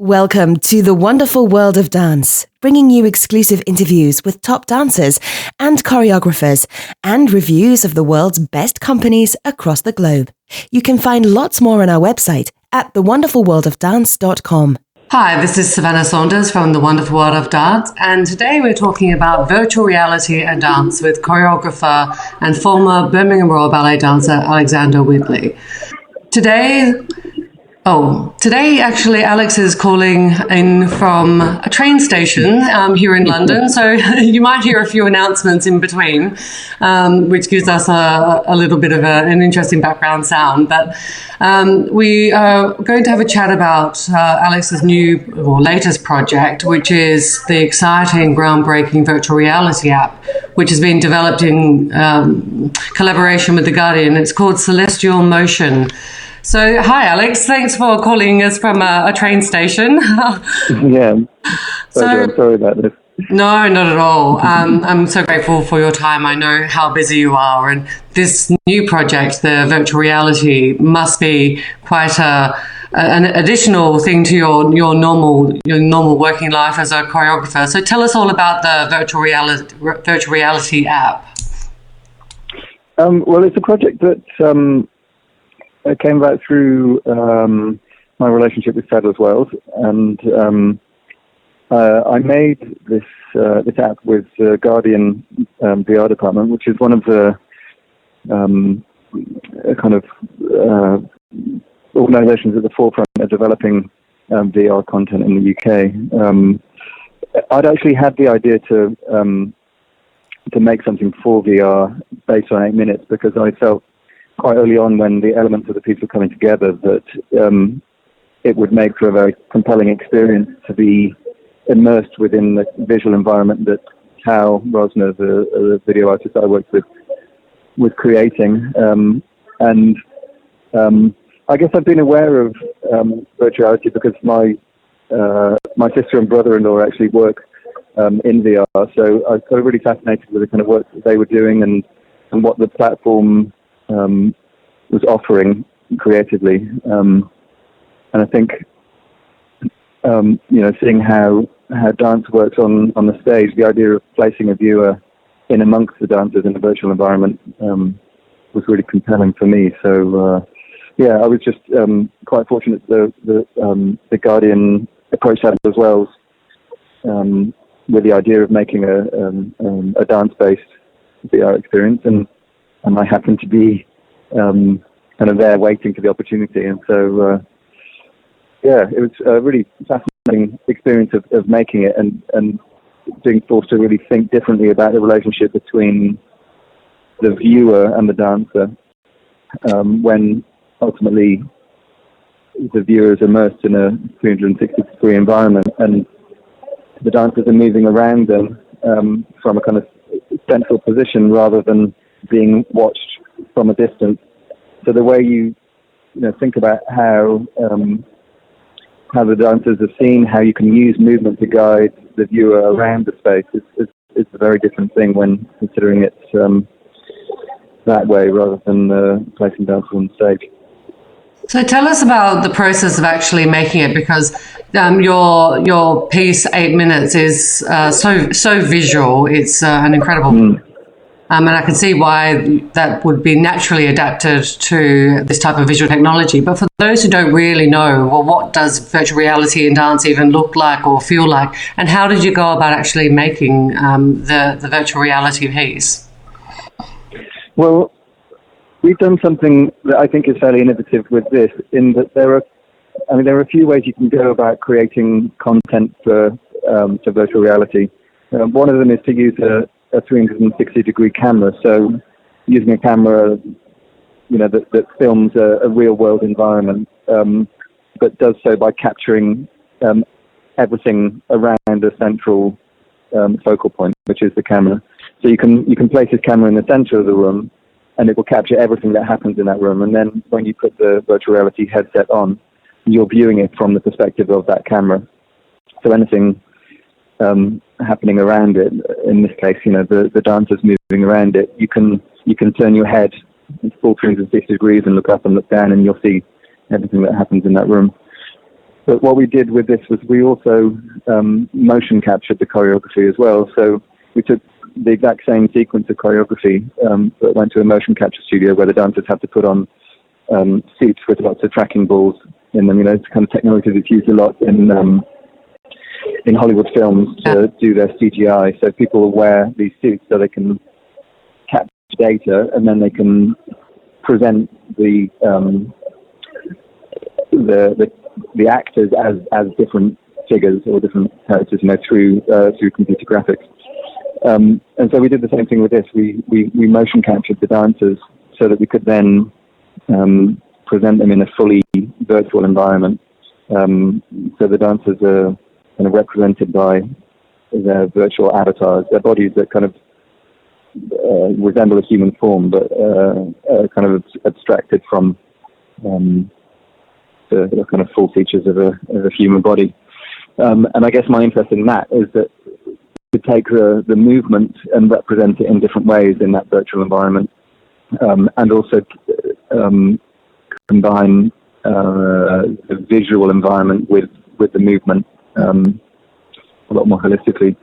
Welcome to the wonderful world of dance, bringing you exclusive interviews with top dancers and choreographers and reviews of the world's best companies across the globe. You can find lots more on our website at thewonderfulworldofdance.com. Hi, this is Savannah Saunders from The Wonderful World of Dance, and today we're talking about virtual reality and dance with choreographer and former Birmingham Royal Ballet dancer Alexander Whitley. Today actually Alex is calling in from a train station here in London, so you might hear a few announcements in between, which gives us a little bit of an interesting background sound. But we are going to have a chat about Alex's new or latest project, which is the exciting, groundbreaking virtual reality app, which has been developed in collaboration with The Guardian. It's called Celestial Motion. So, hi, Alex. Thanks for calling us from a train station. Yeah, I'm sorry about this. No, not at all. I'm so grateful for your time. I know how busy you are, and this new project, the virtual reality, must be quite an additional thing to your normal working life as a choreographer. So, tell us all about the virtual reality app. Well, it's a project that it came about through my relationship with Sadler's Wells, and I made this app with the Guardian VR department, which is one of the kind of organisations at the forefront of developing VR content in the UK. I'd actually had the idea to make something for VR based on 8 minutes, because I felt quite early on, when the elements of the piece were coming together, that it would make for a very compelling experience to be immersed within the visual environment that Hal Rosner, the video artist I worked with, was creating. I guess I've been aware of virtuality because my sister and brother-in-law actually work in VR, so I was really fascinated with the kind of work that they were doing and what the platform was offering creatively, and I think seeing how dance works on the stage, the idea of placing a viewer in amongst the dancers in a virtual environment was really compelling for me. So I was just quite fortunate that the Guardian approached that as well with the idea of making a dance-based VR experience, and I happened to be kind of there waiting for the opportunity. And so, it was a really fascinating experience of making it and being forced to really think differently about the relationship between the viewer and the dancer when ultimately the viewer is immersed in a 360-degree environment and the dancers are moving around them from a kind of central position rather than being watched from a distance. So the way you think about how the dancers are seen, how you can use movement to guide the viewer around the space is a very different thing when considering it that way rather than placing dancers on stage. So tell us about the process of actually making it, because your piece 8 minutes is so visual. It's an incredible. And I can see why that would be naturally adapted to this type of visual technology. But for those who don't really know, well, what does virtual reality in dance even look like or feel like? And how did you go about actually making the virtual reality piece? Well, we've done something that I think is fairly innovative with this, in that there are a few ways you can go about creating content for virtual reality. One of them is to use a 360-degree camera, so using a camera, that films a real-world environment, but does so by capturing everything around a central focal point, which is the camera. So you can place this camera in the center of the room, and it will capture everything that happens in that room. And then when you put the virtual reality headset on, you're viewing it from the perspective of that camera. So anything happening around it, in this case, the dancers moving around it, you can turn your head full 360 degrees and look up and look down, and you'll see everything that happens in that room. But what we did with this was we also motion captured the choreography as well. So we took the exact same sequence of choreography, but went to a motion capture studio where the dancers had to put on suits with lots of tracking balls in them. You know, it's kind of technology that's used a lot in Hollywood films to do their CGI. So people will wear these suits so they can capture data, and then they can present the actors as different figures or different characters, you know, through computer graphics. And so we did the same thing with this. We motion captured the dancers so that we could then present them in a fully virtual environment. So the dancers are kind of represented by their virtual avatars, their bodies that kind of resemble a human form, but kind of abstracted from the kind of full features of a human body. And I guess my interest in that is that to take the movement and represent it in different ways in that virtual environment, and also combine the visual environment with the movement a lot more holistically.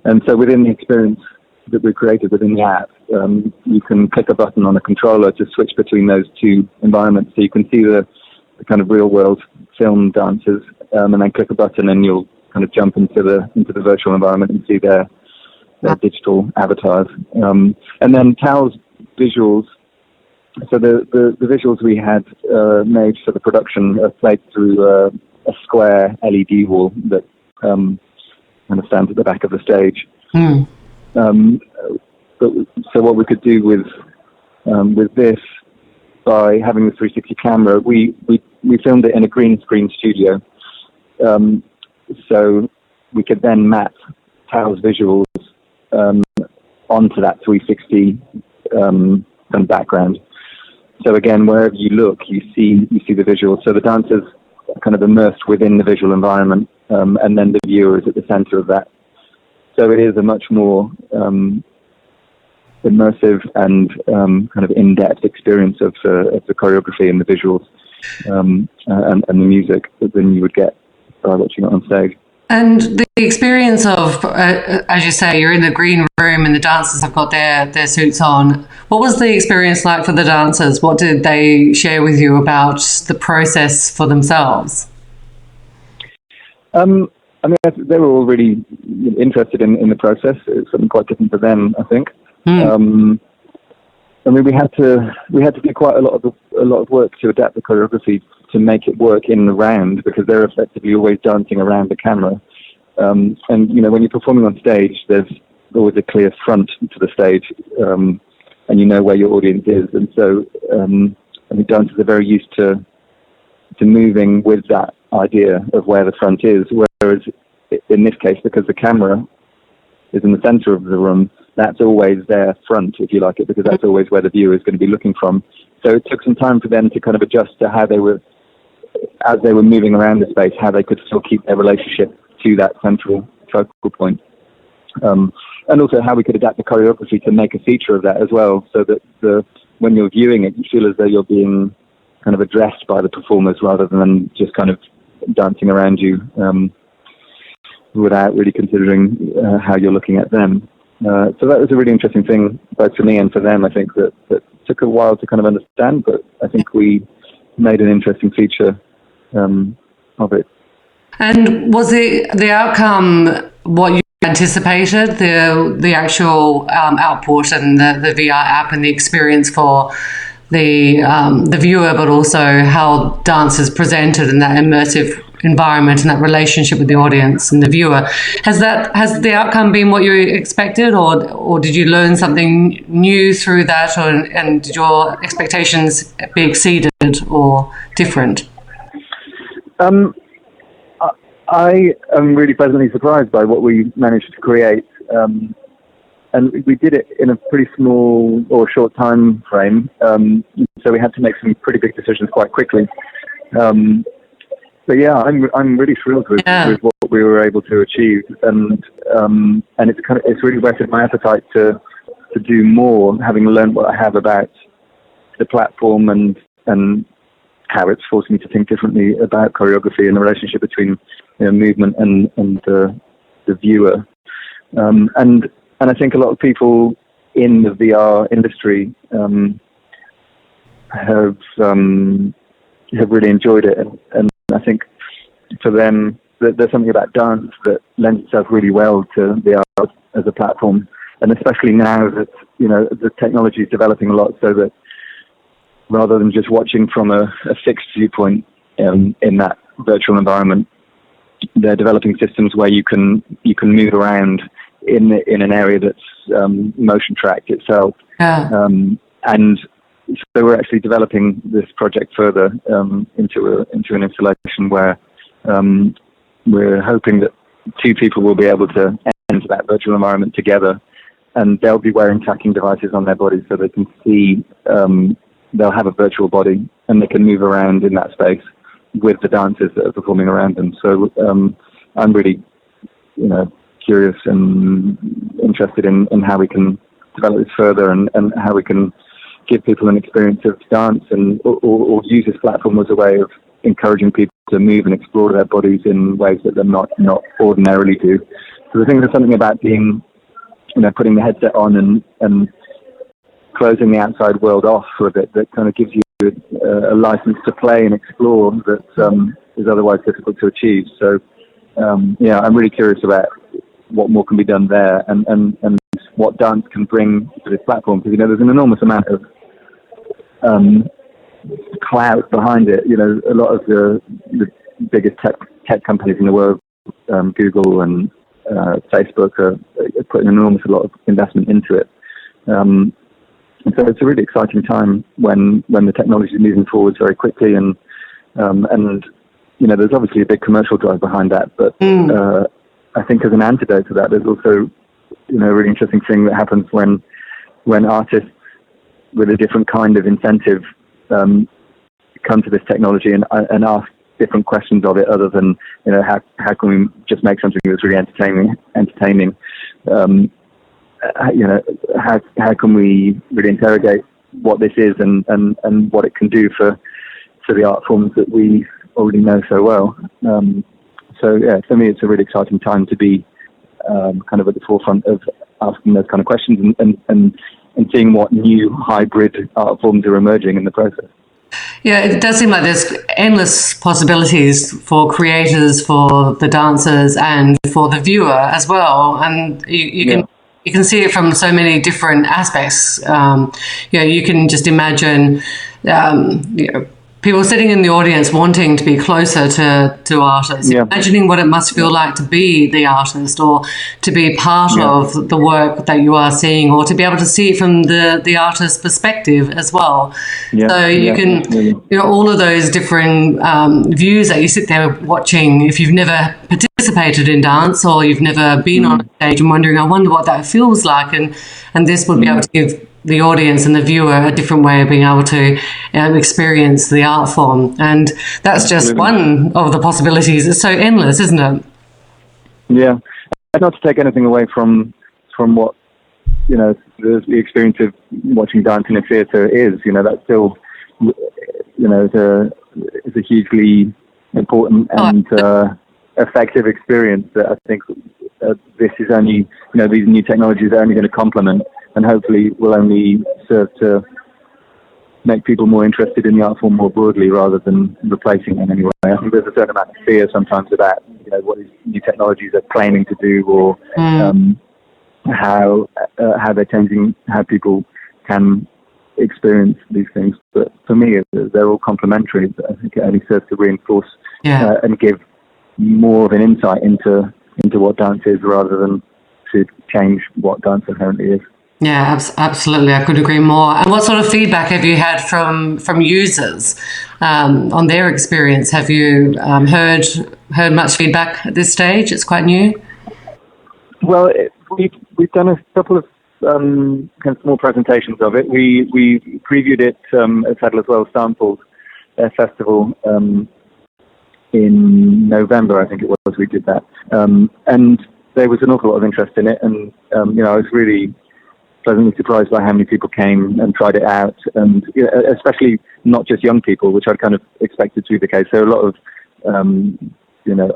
And so within the experience that we created within the app, you can click a button on a controller to switch between those two environments. So you can see the kind of real world film dancers, and then click a button and you'll kind of jump into the virtual environment and see their digital avatars. And then Tao's visuals, so the visuals we had made for the production are played through a square LED wall that kind of stands at the back of the stage. So what we could do with this, by having the 360 camera, we filmed it in a green screen studio. So we could then map Tao's visuals onto that 360 kind of background. So again, wherever you look, you see the visuals. So the dancers are kind of immersed within the visual environment, and then the viewer is at the center of that. So it is a much more immersive and kind of in-depth experience of the choreography and the visuals and the music than you would get by watching it on stage. And the experience of, as you say, you're in the green room and the dancers have got their suits on. What was the experience like for the dancers? What did they share with you about the process for themselves? I mean, they were all really interested in the process. It's something quite different for them, I think. I mean, we had to do quite a lot of work to adapt the choreography to make it work in the round, because they're effectively always dancing around the camera. And you know, when you're performing on stage, there's always a clear front to the stage, and you know where your audience is. And so, I mean, dancers are very used to moving with that idea of where the front is. Whereas in this case, because the camera is in the center of the room, that's always their front, if you like it, because that's always where the viewer is going to be looking from. So it took some time for them to kind of adjust to how they were, as they were moving around the space, how they could still keep their relationship to that central focal point. And also how we could adapt the choreography to make a feature of that as well, so that when you're viewing it, you feel as though you're being kind of addressed by the performers rather than just kind of dancing around you without really considering how you're looking at them. So that was a really interesting thing, both for me and for them. I think that took a while to kind of understand, but I think we made an interesting feature of it. And was the outcome what you anticipated, the actual output and the VR app and the experience for the viewer, but also how dance is presented in that immersive environment and that relationship with the audience and the viewer? Has the outcome been what you expected, or did you learn something new through that, and did your expectations be exceeded or different? I am really pleasantly surprised by what we managed to create, and we did it in a pretty small or short time frame, so we had to make some pretty big decisions quite quickly. But yeah, I'm really thrilled with what we were able to achieve, and it's really whetted my appetite to do more, having learned what I have about the platform and how it's forced me to think differently about choreography and the relationship between movement and the viewer. And I think a lot of people in the VR industry have really enjoyed it, and I think for them there's something about dance that lends itself really well to VR as a platform, and especially now that the technology is developing a lot, so that rather than just watching from a fixed viewpoint in that virtual environment, they're developing systems where you can move around in an area that's motion tracked itself. Yeah. And so we're actually developing this project further into an installation where we're hoping that two people will be able to enter that virtual environment together, and they'll be wearing tracking devices on their bodies so they can see. They'll have a virtual body and they can move around in that space with the dancers that are performing around them. So I'm really, curious and interested in how we can develop this further and how we can give people an experience of dance or use this platform as a way of encouraging people to move and explore their bodies in ways that they're not ordinarily do. So I think there's something about being, putting the headset on and closing the outside world off for a bit that kind of gives you a license to play and explore that is otherwise difficult to achieve. So, I'm really curious about what more can be done there and what dance can bring to this platform, because, there's an enormous amount of clout behind it. A lot of the biggest tech companies in the world, Google and Facebook, are putting an enormous lot of investment into it. And so it's a really exciting time when the technology is moving forward very quickly, and there's obviously a big commercial drive behind that. But I think as an antidote to that, there's also a really interesting thing that happens when artists with a different kind of incentive come to this technology and ask different questions of it, other than how can we just make something that's really entertaining. How can we really interrogate what this is and what it can do for the art forms that we already know so well. For me, it's a really exciting time to be kind of at the forefront of asking those kind of questions and seeing what new hybrid art forms are emerging in the process. Yeah, it does seem like there's endless possibilities for creators, for the dancers, and for the viewer as well. And you can see it from so many different aspects. You can just imagine, people sitting in the audience wanting to be closer to artists, imagining what it must feel like to be the artist or to be part of the work that you are seeing, or to be able to see it from the artist's perspective as well. So you can, all of those different views that you sit there watching. If you've never participated in dance or you've never been on a stage and wondering, I wonder what that feels like, and this would be able to give the audience and the viewer a different way of being able to experience the art form. And that's just one of the possibilities. It's so endless, isn't it? Yeah. Not to take anything away from what, the experience of watching dance in a theatre is, that's still, is a hugely important and effective experience that I think this is only, these new technologies are only going to complement and hopefully will only serve to make people more interested in the art form more broadly rather than replacing it in any way. I think there's a certain amount of fear sometimes about what these new technologies are claiming to do, or how they're changing how people can experience these things. But for me, they're all complementary. I think it only serves to reinforce and give more of an insight into what dance is, rather than to change what dance inherently is. Yeah, absolutely. I could agree more. And what sort of feedback have you had from users on their experience? Have you heard much feedback at this stage? It's quite new. Well, we've done a couple of kind of small presentations of it. We previewed it at Sadler's Wells Samples Festival in November, I think it was. We did that, and there was an awful lot of interest in it. And I was really pleasantly surprised by how many people came and tried it out, and especially not just young people, which I'd kind of expected to be the case. So a lot of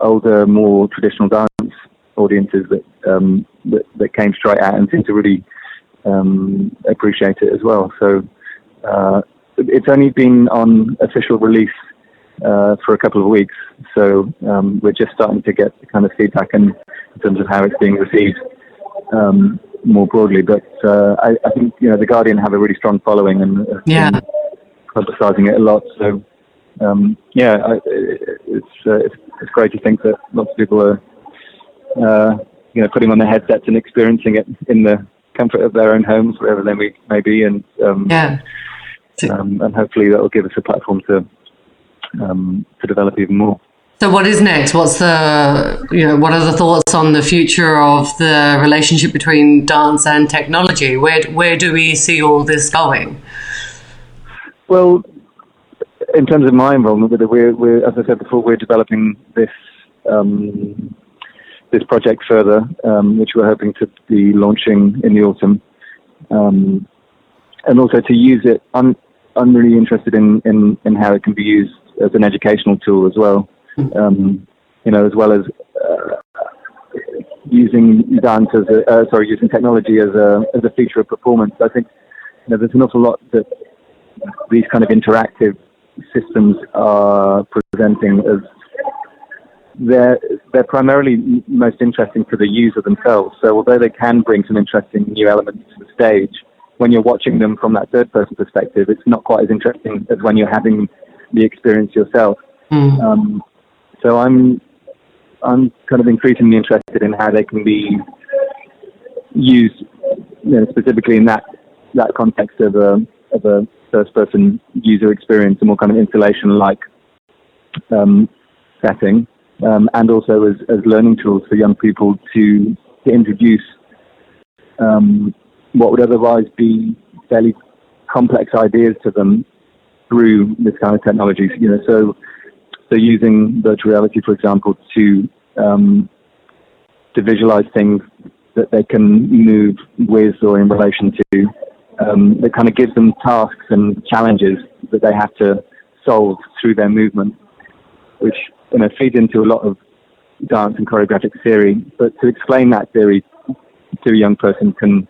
older, more traditional dance audiences that came to try it out and seemed to really appreciate it as well. So it's only been on official release for a couple of weeks, so we're just starting to get the kind of feedback in terms of how it's being received more broadly. But I think the Guardian have a really strong following and been publicising it a lot. So it's great to think that lots of people are putting on their headsets and experiencing it in the comfort of their own homes, wherever they may be, and hopefully that will give us a platform to develop even more. So what is next? What are the thoughts on the future of the relationship between dance and technology? Where do we see all this going? Well, in terms of my involvement with it, we're as I said before, we're developing this project further, which we're hoping to be launching in the autumn, and also to use it. I'm really interested in how it can be used as an educational tool as well. As well as using using technology as a feature of performance. I think there's an awful lot that these kind of interactive systems are presenting as they're primarily most interesting to the user themselves. So although they can bring some interesting new elements to the stage, when you're watching them from that third person perspective, it's not quite as interesting as when you're having the experience yourself. So I'm kind of increasingly interested in how they can be used, specifically in that context of a first-person user experience, a more kind of installation-like setting, and also as learning tools for young people to introduce what would otherwise be fairly complex ideas to them through this kind of technology. So using virtual reality, for example, to visualize things that they can move with or in relation to, that kind of gives them tasks and challenges that they have to solve through their movement, which feeds into a lot of dance and choreographic theory. But to explain that theory to a young person can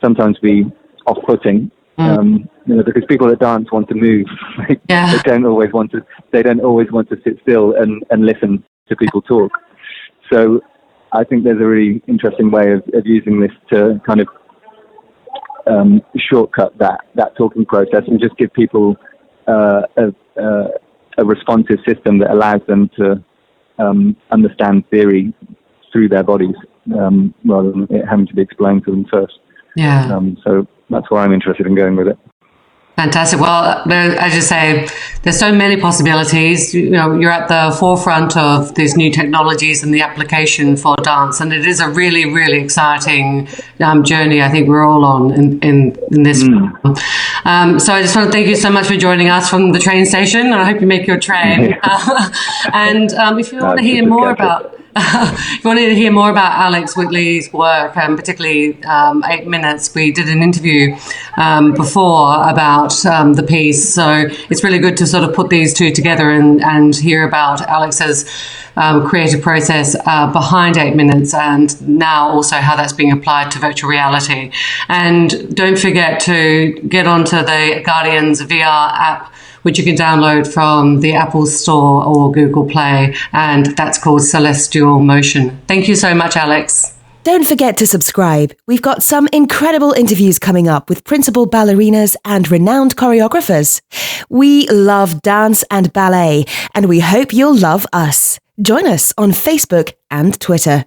sometimes be off-putting. Because people that dance want to move. They don't always want to sit still and listen to people talk. So I think there's a really interesting way of using this to kind of shortcut that talking process and just give people a responsive system that allows them to understand theory through their bodies rather than it having to be explained to them first. So that's why I'm interested in going with it. Fantastic. Well, as you say, there's so many possibilities. You're at the forefront of these new technologies and the application for dance, and it is a really, really exciting journey. I think we're all on in this. So I just want to thank you so much for joining us from the train station, and I hope you make your train. And if you want to hear more about. If you wanted to hear more about Alex Whitley's work, particularly 8 Minutes, we did an interview before about the piece. So it's really good to sort of put these two together and hear about Alex's creative process behind 8 Minutes, and now also how that's being applied to virtual reality. And don't forget to get onto the Guardian's VR app, which you can download from the Apple Store or Google Play, and that's called Celestial Motion. Thank you so much, Alex. Don't forget to subscribe. We've got some incredible interviews coming up with principal ballerinas and renowned choreographers. We love dance and ballet, and we hope you'll love us. Join us on Facebook and Twitter.